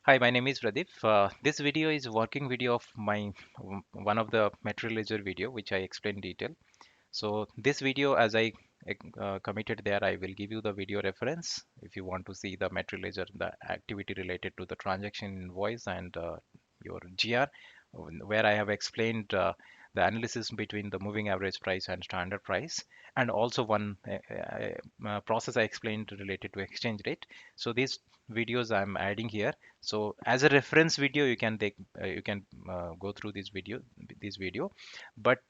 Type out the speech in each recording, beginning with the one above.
Hi, my name is Pradeep. This video is working video of my one of the Material Ledger video, which I explain detail. So this video, as I committed there, I will give you the video reference if you want to see the Material Ledger, the activity related to the transaction invoice and your GR, where I have explained the analysis between the moving average price and standard price, and also one process I explained related to exchange rate. So these videos I'm adding here. So as a reference video, you can take go through this video, but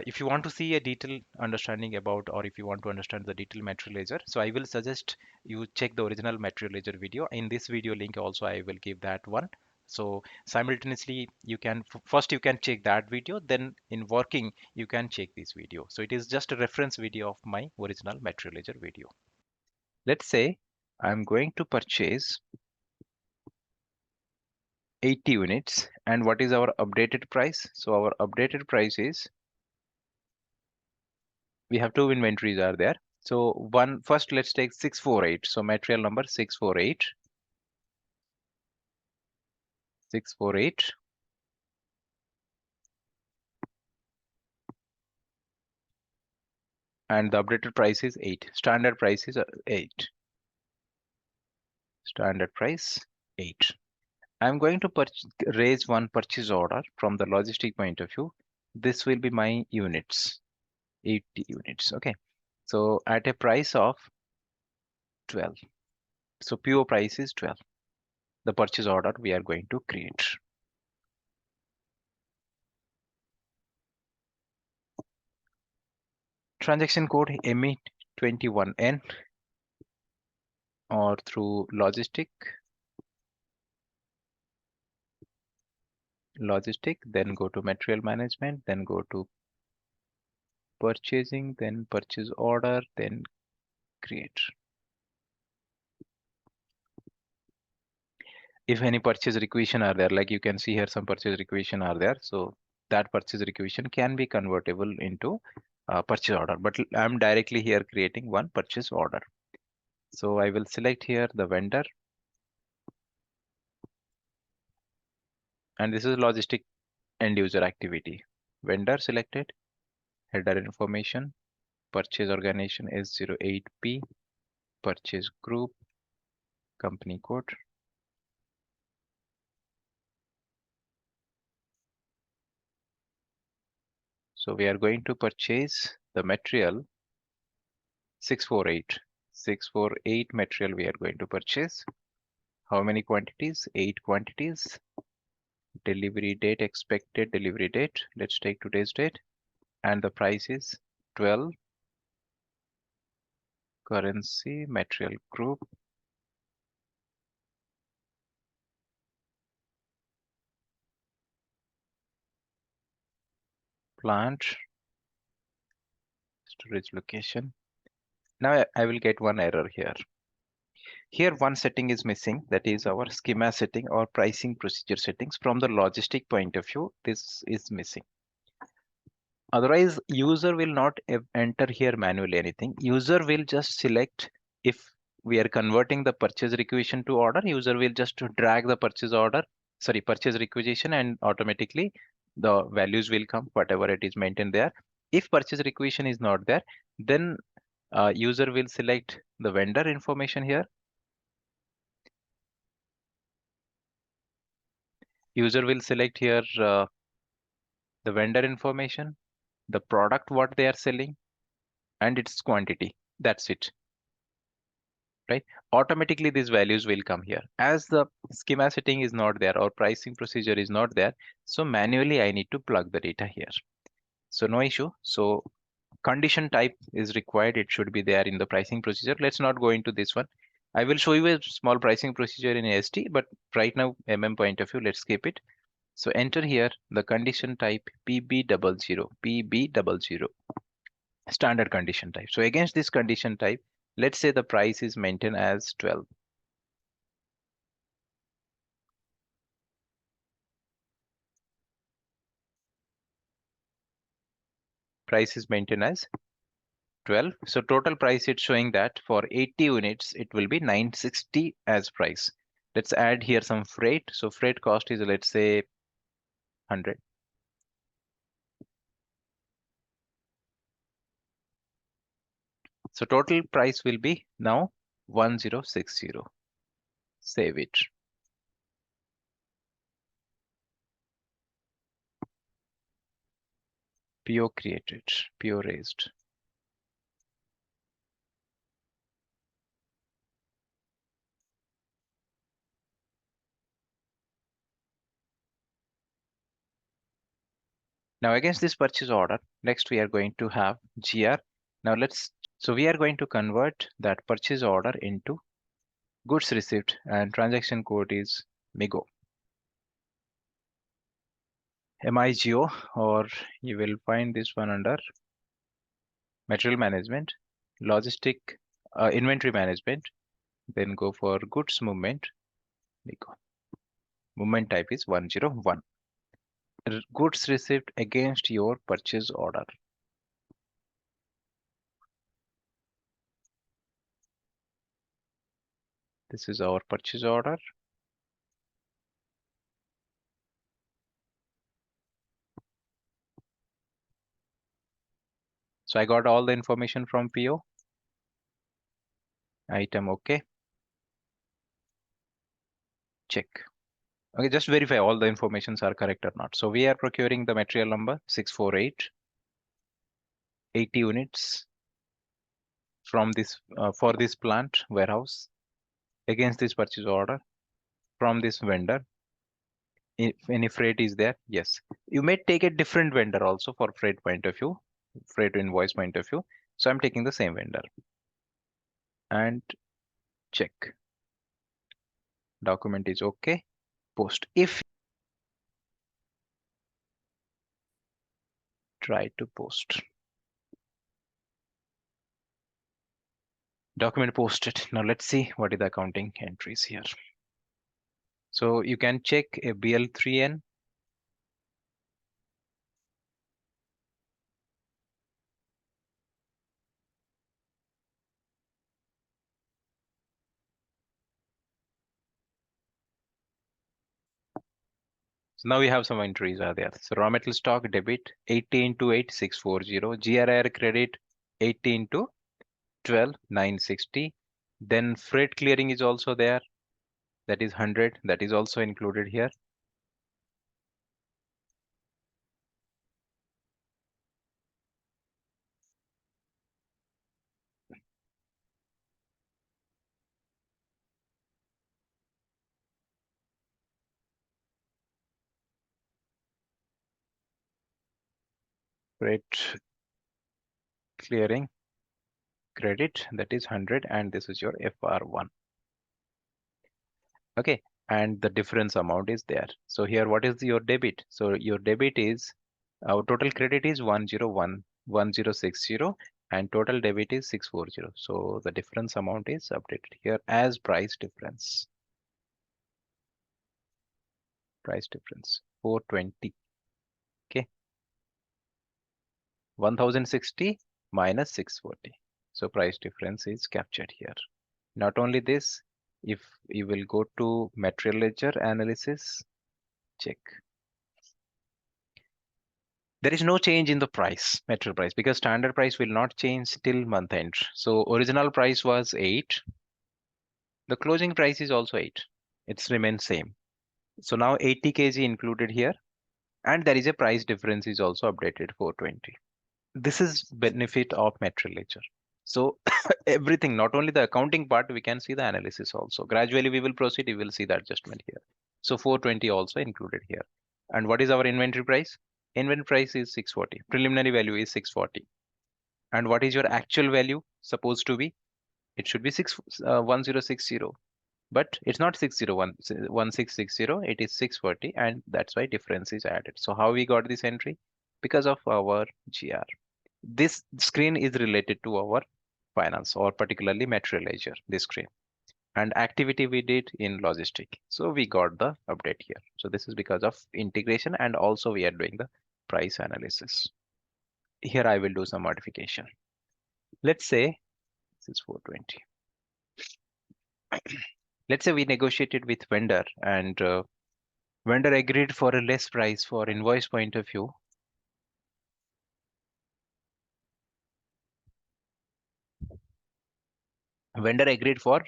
if you want to see a detailed understanding about, or if you want to understand the detailed Material Ledger, so I will suggest you check the original Material Ledger video. In this video link also, I will give that one. So simultaneously, you can first you can check that video, then in working you can check this video. So it is just a reference video of my original Material Ledger video. Let's say I'm going to purchase 80 units, and what is our updated price? So our updated price is, we have two inventories are there. So one first, let's take 648. So material number 648, 648, and the updated price is 8. Standard price is 8. Standard price 8. I'm going to raise one purchase order from the logistic point of view. This will be my units, 80 units. Okay. So at a price of 12. So PO price is 12. The purchase order we are going to create. Transaction code ME21N, or through logistic, then go to material management, then go to purchasing, then purchase order, then create. If any purchase requisition are there, like you can see here, some purchase requisition are there. So that purchase requisition can be convertible into purchase order, but I'm directly here creating one purchase order. So I will select here the vendor, and this is logistic end user activity. Vendor selected, header information, purchase organization is 08P, purchase group, company code. So we are going to purchase the material 648. 648 material we are going to purchase. How many quantities? 8 quantities. Delivery date, expected delivery date. Let's take today's date. And the price is 12. Currency, material group. Plant. Storage location. Now I will get one error here. Here one setting is missing, that is our schema setting or pricing procedure settings. From the logistic point of view, this is missing. Otherwise, user will not enter here manually anything. User will just select, if we are converting the purchase requisition to order, user will just drag the purchase requisition, and automatically the values will come, whatever it is maintained there. If purchase requisition is not there, then user will select the vendor information here. User will select here the vendor information, the product what they are selling, and its quantity. That's it. Right? Automatically these values will come here. As the schema setting is not there or pricing procedure is not there, so manually I need to plug the data here. So no issue. So condition type is required. It should be there in the pricing procedure. Let's not go into this one. I will show you a small pricing procedure in AST, but right now, point of view, let's skip it. So enter here the condition type PB00, standard condition type. So against this condition type, let's say the price is maintained as 12. Price is maintained as 12. So total price, it's showing that for 80 units, it will be 960 as price. Let's add here some freight. So freight cost is, let's say, 100. So total price will be now 1060. Save it. PO created, PO raised. Now against this purchase order, next we are going to have GR. So we are going to convert that purchase order into goods received, and transaction code is MIGO. MIGO, or you will find this one under material management, logistic, inventory management, then go for goods movement, MIGO. Movement type is 101. Goods received against your purchase order. This is our purchase order. So I got all the information from PO. Item okay. Check. Okay, just verify all the informations are correct or not. So we are procuring the material number 648, 80 units from this for this plant warehouse against this purchase order from this vendor. If any freight is there, yes. You may take a different vendor also for freight point of view, freight invoice point of view. So I'm taking the same vendor and check. Document is okay. Post. If try to post. Document posted. Now let's see what is the accounting entries here. So you can check a BL3N. So now we have some entries are there. So raw metal stock debit 80 into 8 640. GRR credit 80 into 12 960. Then freight clearing is also there. That is 100. That is also included here. Freight clearing credit, that is 100, and this is your FR1. Okay, and the difference amount is there. So here, what is your debit? So your debit is, our total credit is 1011060, and total debit is 640. So the difference amount is updated here as price difference. Price difference 420. Okay, 1060 minus 640. So price difference is captured here. Not only this, if you will go to material ledger analysis, check. There is no change in the price, material price, because standard price will not change till month end. So original price was 8. The closing price is also 8. It's remained same. So now 80 kg included here, and there is a price difference is also updated 420. This is benefit of material ledger. So everything, not only the accounting part, we can see the analysis also. Gradually we will proceed, we will see the adjustment here. So 420 also included here. And what is our inventory price? Inventory price is 640. Preliminary value is 640. And what is your actual value supposed to be? It should be 1060. But it's not 1660, it is 640, and that's why difference is added. So how we got this entry? Because of our GR. This screen is related to our finance, or particularly material ledger, this screen. And activity we did in logistic. So we got the update here. So this is because of integration, and also we are doing the price analysis. Here I will do some modification. Let's say this is 420. Let's say we negotiated with vendor and vendor agreed for a less price for invoice point of view. Vendor agreed for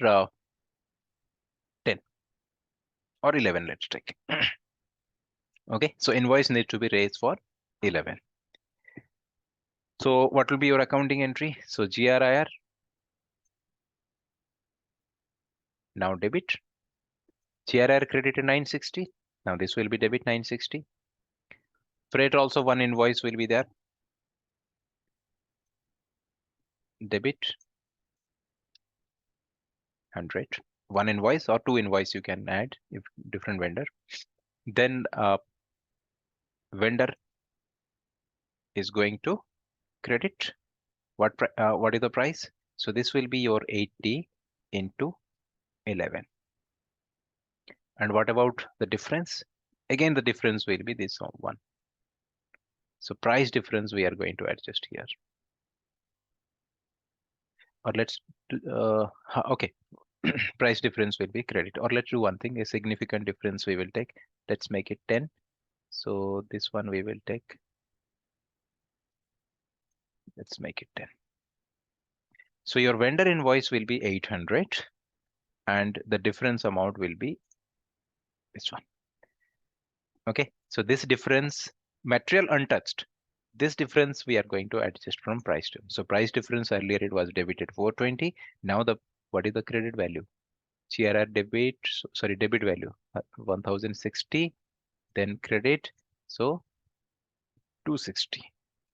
10 or 11, let's take. Okay, so invoice needs to be raised for 11. So what will be your accounting entry? So GRIR, now debit. GRIR credited 960. Now this will be debit 960. Freight also one invoice will be there. Debit 100. One invoice or two invoice you can add if different vendor. Then vendor is going to credit. What is the price? So this will be your 80 into 11. And what about the difference? Again, the difference will be this one. So price difference we are going to adjust here. Or let's okay. Price difference will be credit. Or let's do one thing. A significant difference we will take. Let's make it 10. So this one we will take. Let's make it 10. So your vendor invoice will be 800 and the difference amount will be this one. Okay, so this difference, material untouched, this difference we are going to adjust from price term. So price difference earlier it was debited 420. Now what is the credit value? GRR debit, sorry, debit value 1060, then credit, so 260.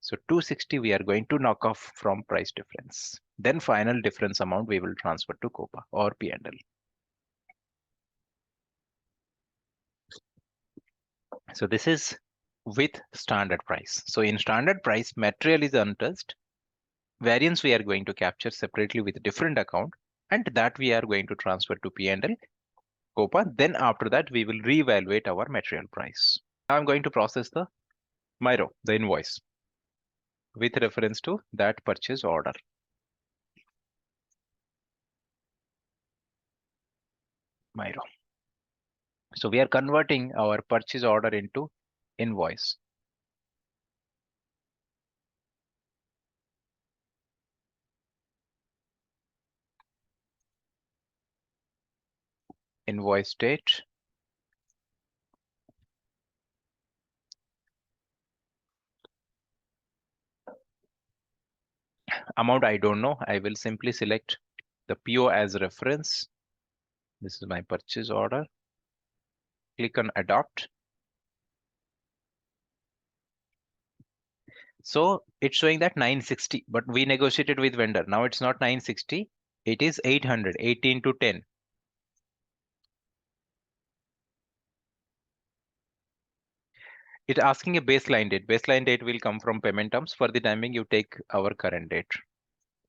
So 260 we are going to knock off from price difference. Then final difference amount we will transfer to COPA or P&L. So this is with standard price. So in standard price, material is untouched. Variance we are going to capture separately with different account, and that we are going to transfer to P&L, COPA. Then after that, we will reevaluate our material price. Now I'm going to process the MIRO, the invoice, with reference to that purchase order. MIRO. So we are converting our purchase order into invoice. Invoice date. Amount I don't know. I will simply select the PO as reference. This is my purchase order. Click on adopt. So it's showing that 960, but we negotiated with vendor. Now it's not 960, it is 800, 18 to 10. It's asking a baseline date. Baseline date will come from payment terms. For the time being, you take our current date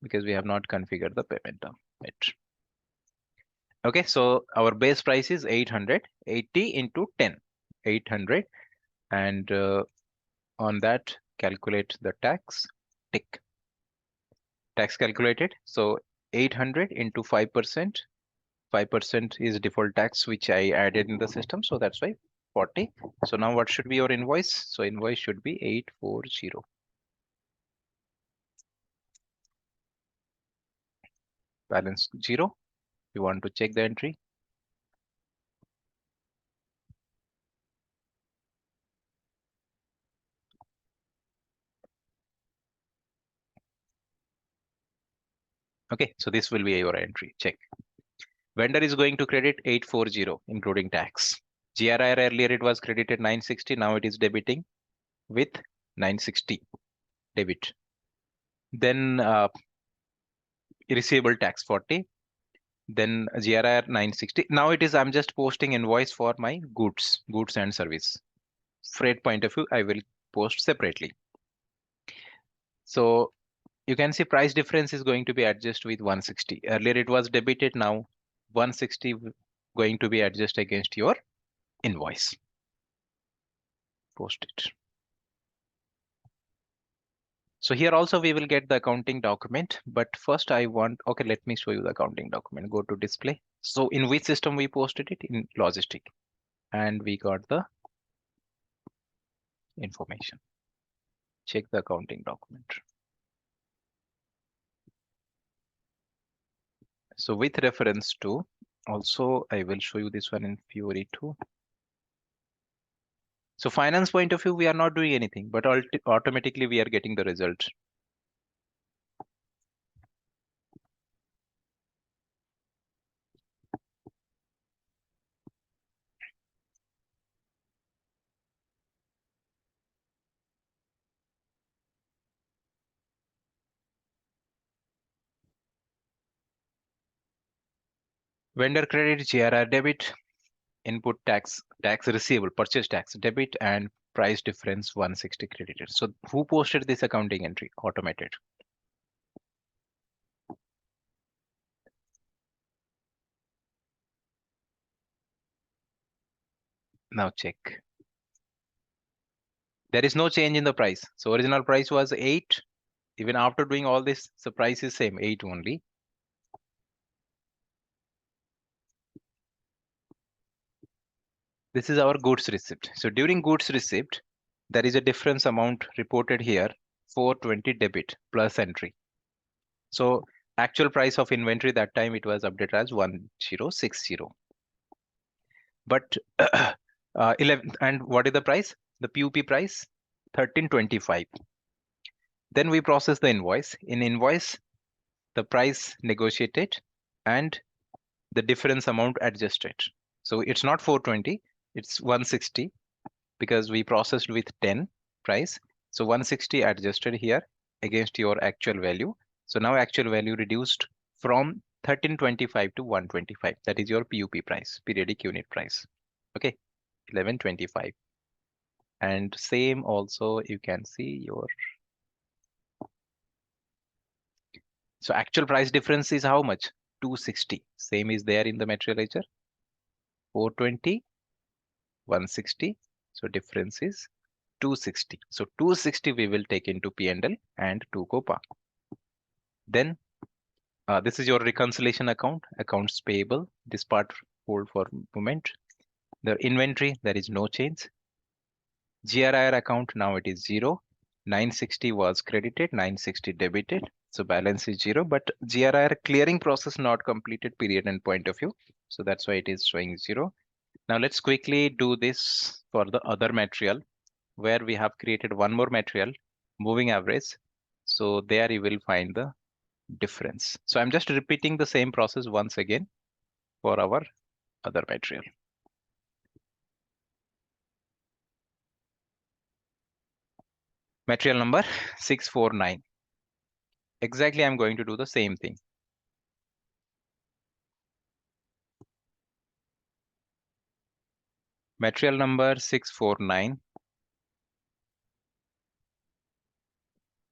because we have not configured the payment term yet. Okay, so our base price is 800, 80 into 10, 800. And on that, calculate the tax, tick. Tax calculated. So 800 into 5%. 5% is default tax, which I added in the system. So that's why 40. So now what should be your invoice? So invoice should be 840. Balance 0. You want to check the entry. Okay, so this will be your entry. Check. Vendor is going to credit 840, including tax. GRIR earlier it was credited 960. Now it is debiting with 960 debit. Then receivable tax 40. Then GRIR 960. Now it is, I'm just posting invoice for my goods and service. Freight point of view, I will post separately. So you can see price difference is going to be adjusted with 160. Earlier it was debited, now 160 going to be adjusted against your invoice. Post it. So here also we will get the accounting document, but first I want, okay, let me show you the accounting document. Go to display. So in which system we posted it? In logistic, and we got the information. Check the accounting document. So with reference to, also I will show you this one in Fiori too. So finance point of view, we are not doing anything, but automatically we are getting the result. Vendor credit, GRR debit, input tax receivable, purchase tax debit, and price difference 160 credited. So who posted this accounting entry? Automated. Now check. There is no change in the price. So original price was 8. Even after doing all this, the price is same, 8 only. This is our goods receipt. So during goods receipt, there is a difference amount reported here, 420 debit plus entry. So actual price of inventory that time it was updated as 1060. But 11, and what is the price? The PUP price 1325. Then we process the invoice. In invoice, the price negotiated and the difference amount adjusted. So it's not 420, it's 160 because we processed with 10 price. So 160 adjusted here against your actual value. So now actual value reduced from 1325 to 125. That is your PUP price, periodic unit price. Okay, 1125. And same also you can see your, so actual price difference is how much? 260. Same is there in the material ledger. 420, 160. So difference is 260. So 260 we will take into P&L and to COPA. Then this is your reconciliation account, accounts payable. This part hold for moment. The inventory, there is no change. GRIR account, now it is 0. 960 was credited, 960 debited. So balance is 0, but GRIR clearing process not completed period and point of view. So that's why it is showing 0. Now let's quickly do this for the other material where we have created one more material, moving average. So there you will find the difference. So I'm just repeating the same process once again for our other material. Material number 649. Exactly, I'm going to do the same thing. Material number 649.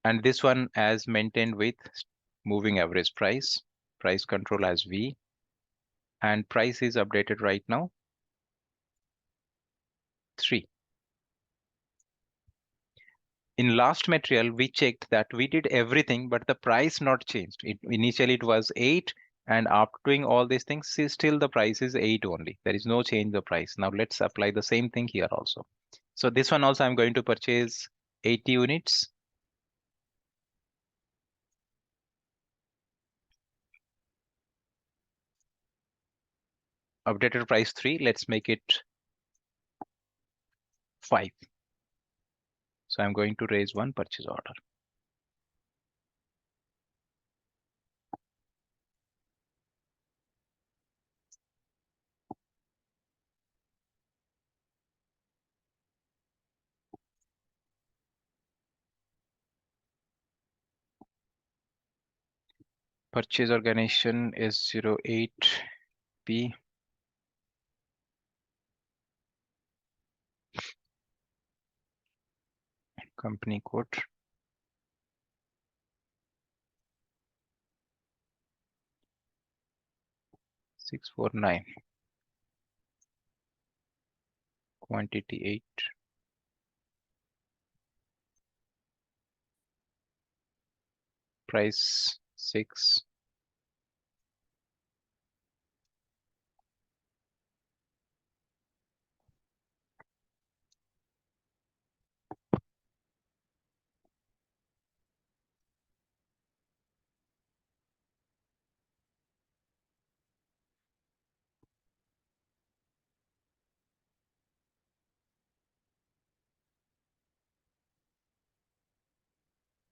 And this one as maintained with moving average price, price control as V, and price is updated right now 3. In last material, we checked that we did everything, but the price not changed. Initially it was 8, and after doing all these things, still the price is 8 only. There is no change in the price. Now let's apply the same thing here also. So this one also I'm going to purchase 80 units. Updated price 3. Let's make it 5. So I'm going to raise one purchase order. Purchase organization is 08P. Company code 649. Quantity 8. price 6.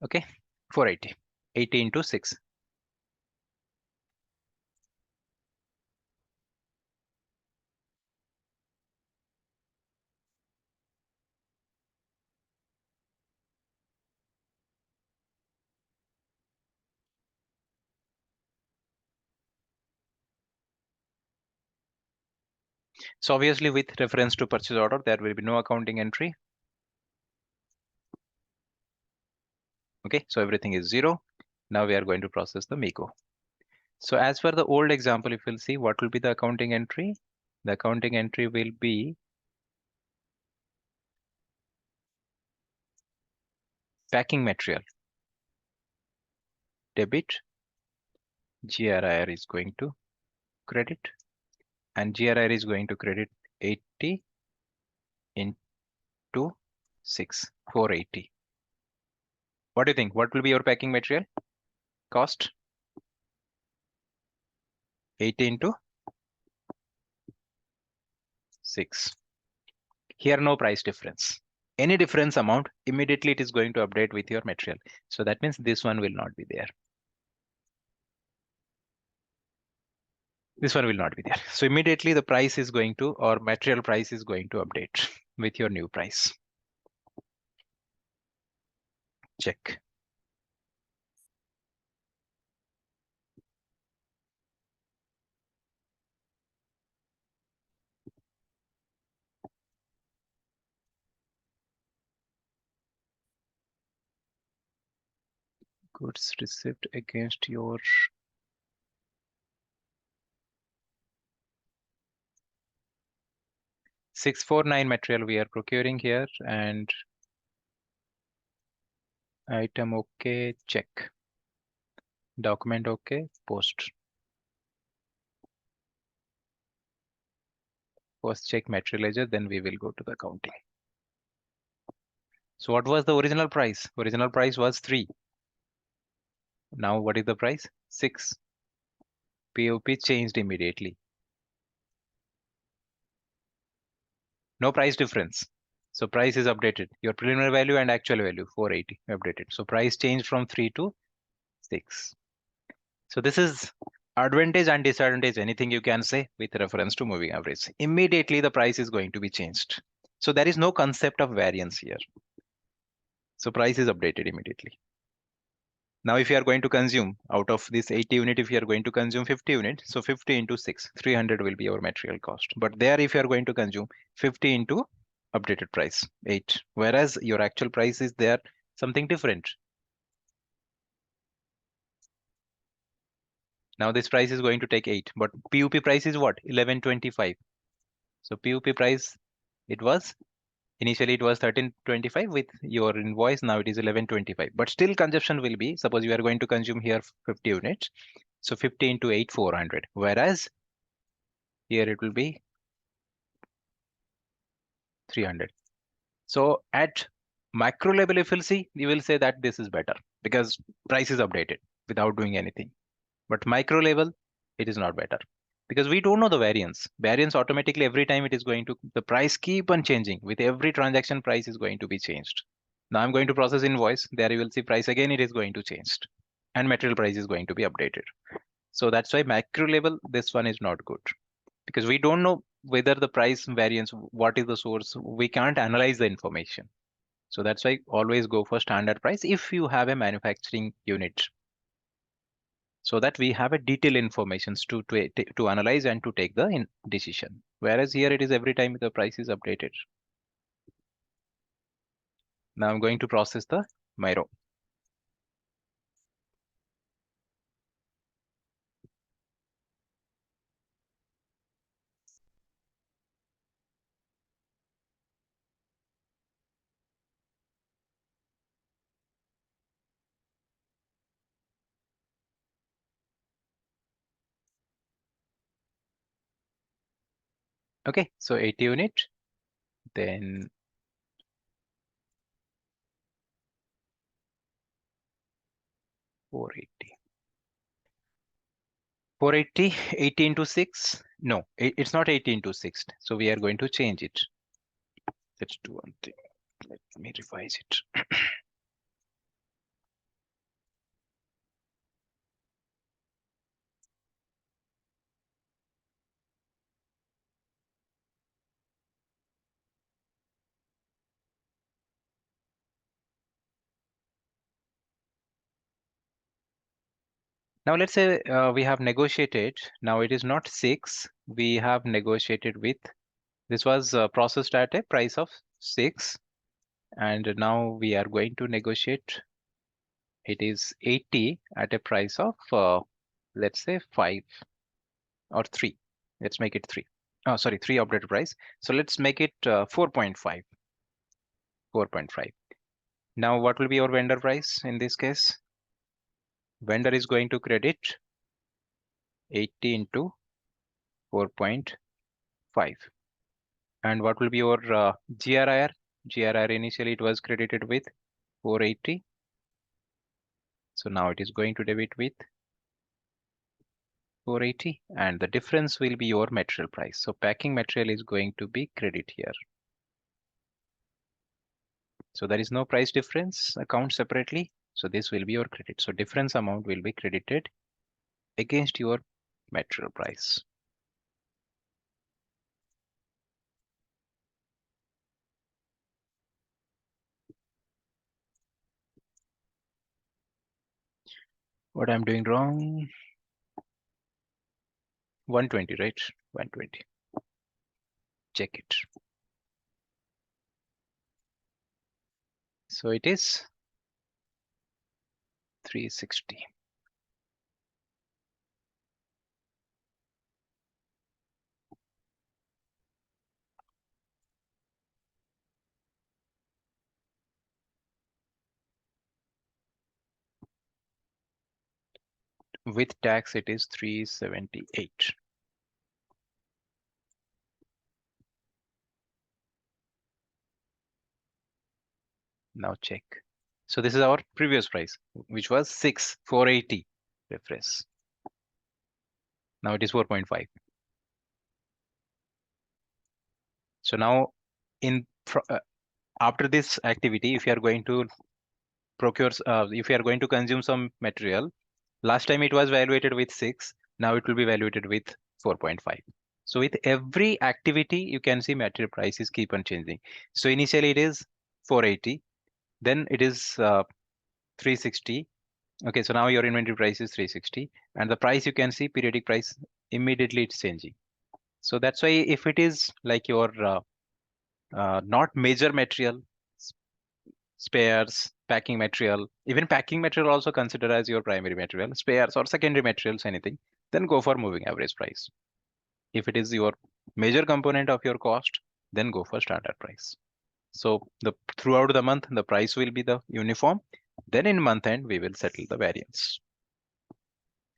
Okay, 480. 80 into 6. So obviously with reference to purchase order, there will be no accounting entry. Okay, so everything is 0. Now we are going to process the MIGO. So as per the old example, if you'll see, what will be the accounting entry? The accounting entry will be packing material. Debit, GRIR is going to credit, and GRIR is going to credit 80 into 6, 480. What do you think? What will be your packing material cost? 80 into 6. Here no price difference. Any difference amount, immediately it is going to update with your material. So that means this one will not be there. This one will not be there. So immediately the price is going to, or material price is going to update with your new price. Check. Goods received against your 649 material we are procuring here, and item okay, check. Document okay, post. First check material ledger, then we will go to the accounting. So what was the original price? Original price was 3. Now what is the price? 6. POP changed immediately. No price difference. So price is updated. Your preliminary value and actual value 480 updated. So price changed from 3 to 6. So this is advantage and disadvantage, anything you can say with reference to moving average. Immediately the price is going to be changed. So there is no concept of variance here. So price is updated immediately. Now if you are going to consume out of this 80 unit, if you are going to consume 50 units, so 50 into 6, 300 will be our material cost. But there if you are going to consume 50 into updated price, 8. Whereas your actual price is there something different. Now this price is going to take 8, but PUP price is what? 1125. So PUP price, it was initially it was 1325 with your invoice. Now it is 1125. But still consumption will be, suppose you are going to consume here 50 units. So 50 into 8, 400. Whereas here it will be 300. So at macro level, if you'll see, you will say that this is better because price is updated without doing anything. But micro level, it is not better because we don't know the variance. Variance automatically every time it is going to, the price keep on changing. With every transaction, price is going to be changed. Now I'm going to process invoice. There you will see price again, it is going to change. And material price is going to be updated. So that's why macro level, this one is not good because we don't know whether the price variance, what is the source. We can't analyze the information. So that's why always go for standard price if you have a manufacturing unit, so that we have a detailed information to analyze and to take the decision. Whereas here it is every time the price is updated. Now I'm going to process the Miro. Okay, so 80 unit, then 480. 480, 80 into 6. No, it's not 80 into 6. So we are going to change it. Let's do one thing. Let me revise it. Now let's say we have negotiated. Now it is not 6. We have negotiated with, this was processed at a price of 6. And now we are going to negotiate. It is 80 at a price of, let's say 5 or 3. Let's make it 3. Oh, sorry, 3 updated price. So let's make it 4.5. 4.5. Now what will be your vendor price in this case? Vendor is going to credit 80 into 4.5. And what will be your GRIR? GRIR initially it was credited with 480. So now it is going to debit with 480, and the difference will be your material price. So packing material is going to be credit here. So there is no price difference account separately. So this will be your credit. So difference amount will be credited against your material price. What I'm doing wrong? 120, right? 120. Check it. So it is 360. With tax, it is 378. Now check. So this is our previous price, which was 480 reference. Now it is 4.5. So now in after this activity, if you are going to procure, if you are going to consume some material, last time it was valuated with 6, now it will be valuated with 4.5. So with every activity, you can see material prices keep on changing. So initially it is 480, then it is 360. Okay, so now your inventory price is 360, and the price you can see periodic price immediately it's changing. So that's why if it is like your not major material, spares, packing material, even packing material also consider as your primary material, spares or secondary materials, anything, then go for moving average price. If it is your major component of your cost, then go for standard price. So throughout the month, the price will be the uniform. Then in month end, we will settle the variance.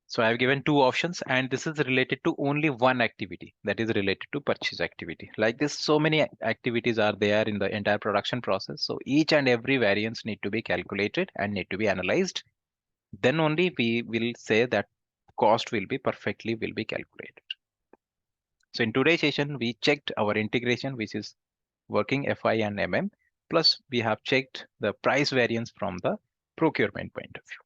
So I have given two options, and this is related to only one activity, that is related to purchase activity. Like this, so many activities are there in the entire production process. So each and every variance need to be calculated and need to be analyzed. Then only we will say that cost will be calculated. So in today's session, we checked our integration, which is working FI and MM. Plus we have checked the price variance from the procurement point of view.